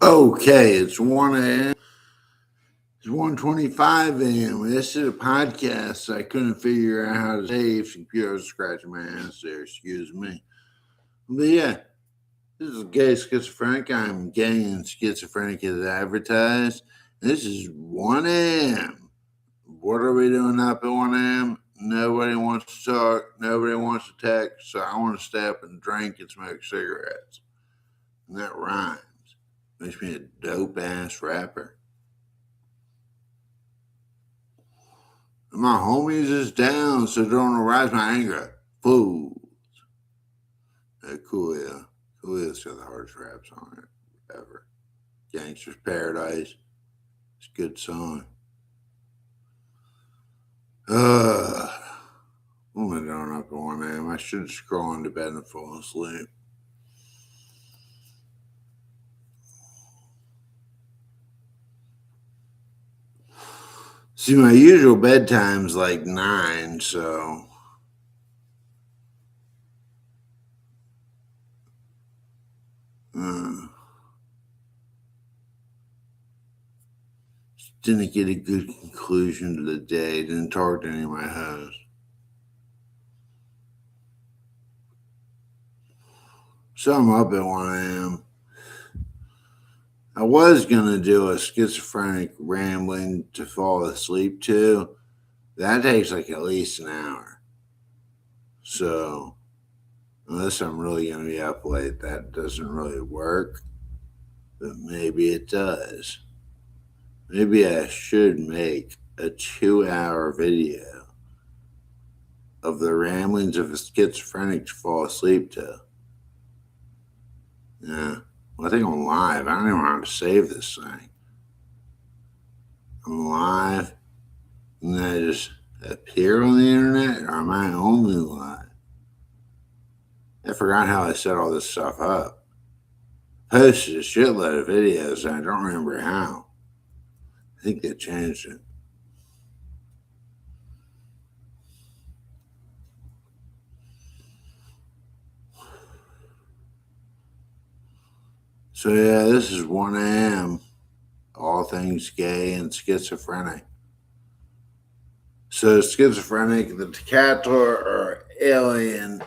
Okay, it's 1 a.m. It's 1:25 a.m. This is a podcast. I couldn't figure out how to save. Computer was scratching my ass there. Excuse me. But yeah, this is Gay Schizophrenic. I'm gay and schizophrenic as advertised. This is 1 a.m. What are we doing up at 1 a.m.? Nobody wants to talk. Nobody wants to text. So I want to stay up and drink and smoke cigarettes. And that rhymes. Makes me a dope ass rapper. My homies is down, so don't arouse my anger. Fools. Cool, yeah. Cool, it's got the hardest rap song ever. Gangster's Paradise. It's a good song. What am I doing up at 1 a.m.? I should scroll into bed and fall asleep. See, my usual bedtime's like 9, so didn't get a good conclusion to the day. Didn't talk to any of my hosts. So I'm up at 1 a.m. I was going to do a schizophrenic rambling to fall asleep to. That takes like at least an hour. So, unless I'm really going to be up late, that doesn't really work. But maybe it does. Maybe I should make a 2-hour video of the ramblings of a schizophrenic to fall asleep to. Yeah. Well, I think I'm live. I don't even know how to save this thing. I'm live, and then I just appear on the internet, or am I only live? I forgot how I set all this stuff up. Posted a shitload of videos, and I don't remember how. I think they changed it. So yeah, this is 1 a.m. All things gay and schizophrenic. So schizophrenic, the Decatur or alien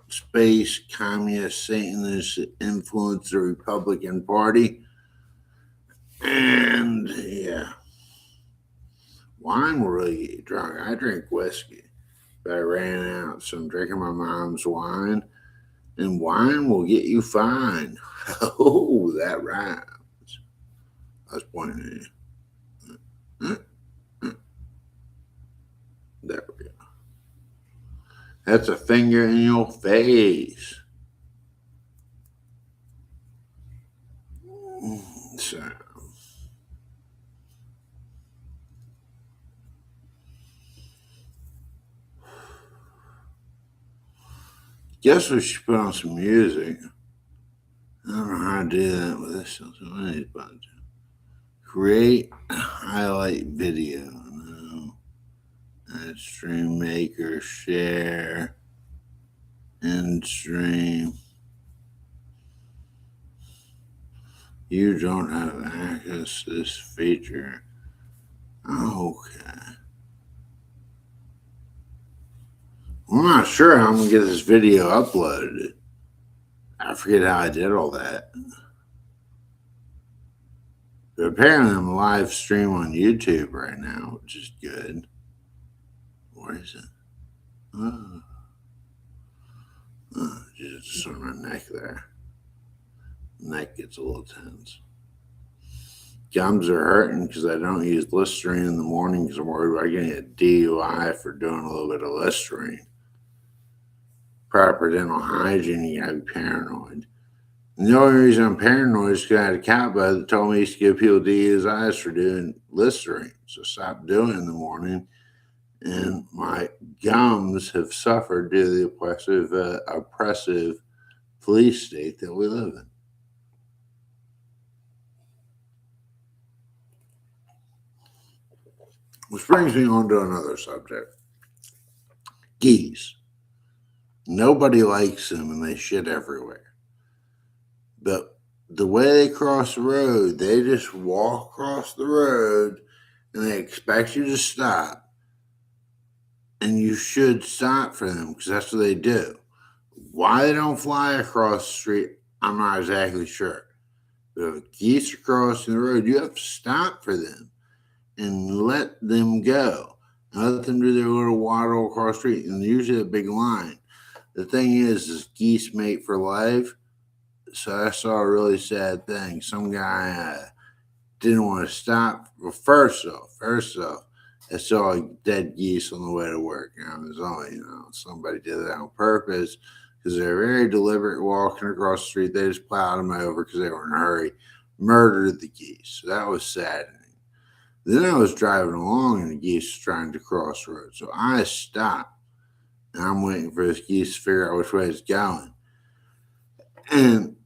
space communist Satanists influence the Republican Party. And yeah, wine will really get you drunk. I drink whiskey, but I ran out, so I'm drinking my mom's wine. And wine will get you fine. Oh, that rhymes. I was pointing at you. There we go. That's a finger in your face. So, guess we should put on some music. I don't know how to do that with this. So I need to create highlight video. No. Add stream maker, share, end stream. You don't have access to this feature. Okay. I'm not sure how I'm going to get this video uploaded. I forget how I did all that. But apparently I'm live stream on YouTube right now, which is good. Where is it? Just on my neck there. Neck gets a little tense. Gums are hurting because I don't use Listerine in the morning because I'm worried about getting a DUI for doing a little bit of Listerine. Proper dental hygiene, you gotta be paranoid. And the only reason I'm paranoid is because I had a cowboy that told me he used to give people DUIs for doing Listerine. So stop doing it in the morning. And my gums have suffered due to the oppressive police state that we live in. Which brings me on to another subject. Geese. Nobody likes them and they shit everywhere. But the way they cross the road, they just walk across the road and they expect you to stop. And you should stop for them because that's what they do. Why they don't fly across the street, I'm not exactly sure. But if geese are crossing the road, you have to stop for them and let them go. And let them do their little waddle across the street. And usually a big line. The thing is geese mate for life. So I saw a really sad thing. Some guy didn't want to stop. Well, first off, I saw dead geese on the way to work. It was only, somebody did that on purpose because they're very deliberate walking across the street. They just plowed them over because they were in a hurry, murdered the geese. So that was saddening. Then I was driving along and the geese were trying to cross the road. So I stopped and I'm waiting for this geese to figure out which way it's going. And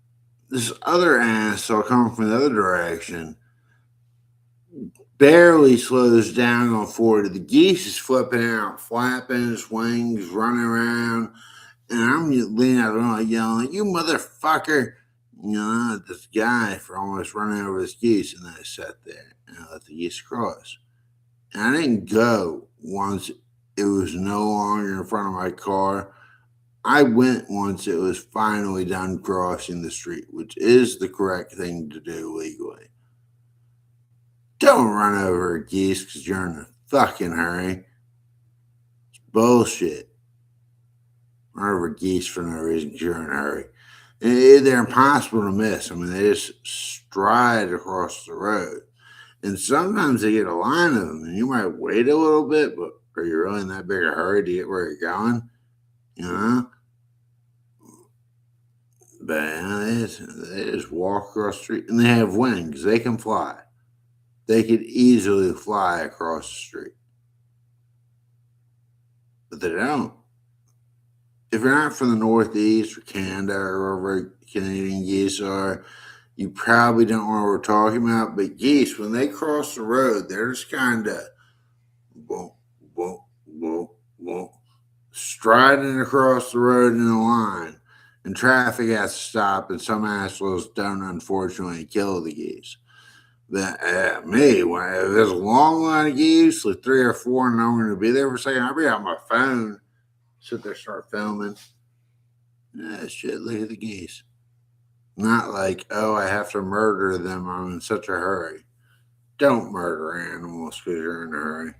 this other asshole coming from the other direction barely slows down on forward. The geese is flipping out, flapping his wings, running around, and I'm leaning out the window yelling, "You motherfucker!" At this guy for almost running over this geese, and then I sat there and I let the geese cross. And I didn't go once it was no longer in front of my car. I went once it was finally done crossing the street, which is the correct thing to do legally. Don't run over a geese because you're in a fucking hurry. It's bullshit. Run over geese for no reason because you're in a hurry. And they're impossible to miss. I mean, they just stride across the road. And sometimes they get a line of them, and you might wait a little bit, but are you really in that big a hurry to get where you're going? But they just walk across the street, and they have wings. They can fly. They could easily fly across the street. But they don't. If you're not from the Northeast or Canada or wherever Canadian geese are, you probably don't know what we're talking about. But geese, when they cross the road, they're just kind of boom, boom, boom, boom, striding across the road in a line. And traffic has to stop, and some assholes don't, unfortunately, kill the geese. But if there's a long line of geese, like 3 or 4, and I'm going to be there for a second, I'll be on my phone, sit there, start filming. Shit, look at the geese. Not like, oh, I have to murder them. I'm in such a hurry. Don't murder animals because you're in a hurry.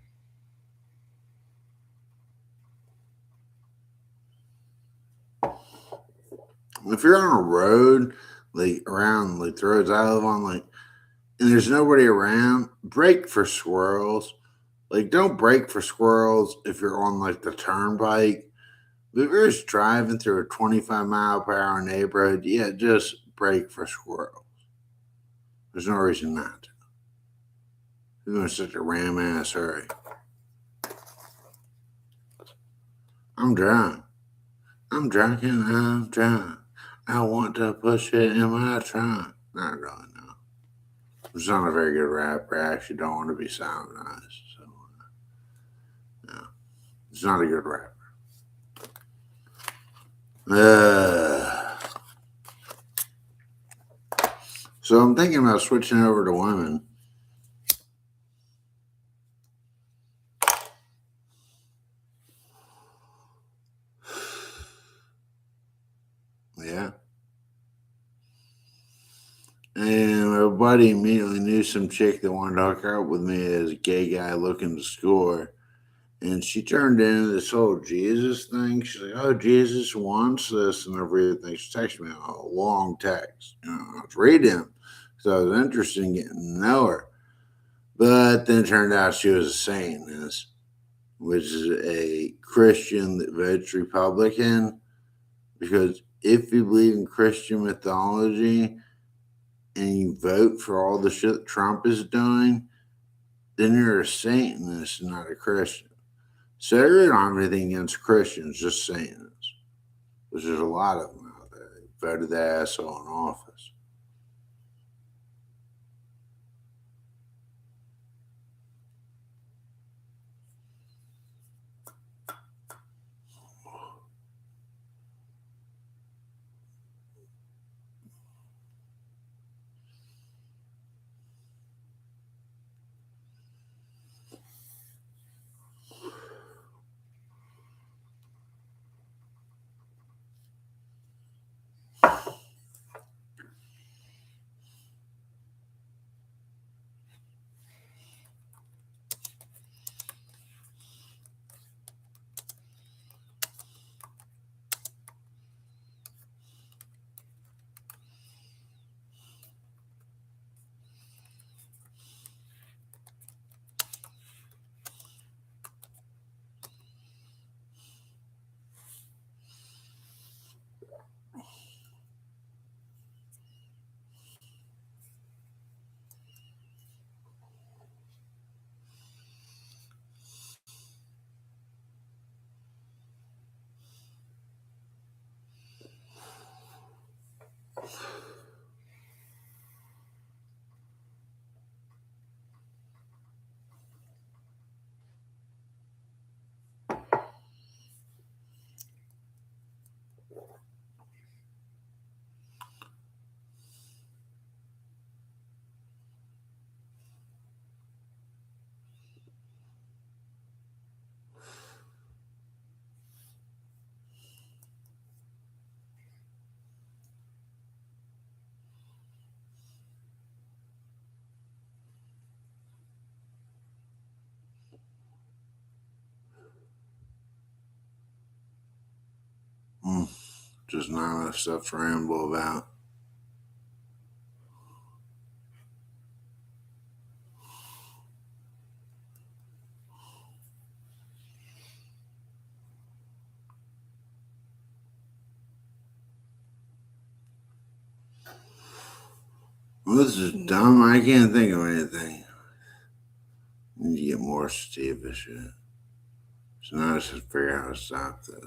If you're on a road, like around like the roads I live on, like, and there's nobody around, brake for squirrels. Like, don't brake for squirrels if you're on like the turnpike. But if you're just driving through a 25-mile-per-hour neighborhood, yeah, just brake for squirrels. There's no reason not to. You're in such a ram ass hurry. I'm drunk. I'm drunk and I'm drunk. I want to push it in my trunk. Not really, no. It's not a very good rapper. I actually don't want to be soundized. So, no. It's not a good rapper. So I'm thinking about switching over to women. Yeah. And my buddy immediately knew some chick that wanted to hook up with me as a gay guy looking to score. And she turned into this whole Jesus thing. She's like, oh, Jesus wants this and everything. She texted me a long text. I was reading him because I was interested in getting to know her. But then it turned out she was a Satanist, which is a Christian that votes Republican. Because if you believe in Christian mythology and you vote for all the shit Trump is doing, then you're a Satanist, not a Christian. So I really don't have anything against Christians, just Satanists, which there's a lot of them out there. They voted the asshole in office. Just not enough stuff to ramble about. Well, this is dumb. I can't think of anything. Need to get more Steve shit. So now I just have to figure out how to stop this.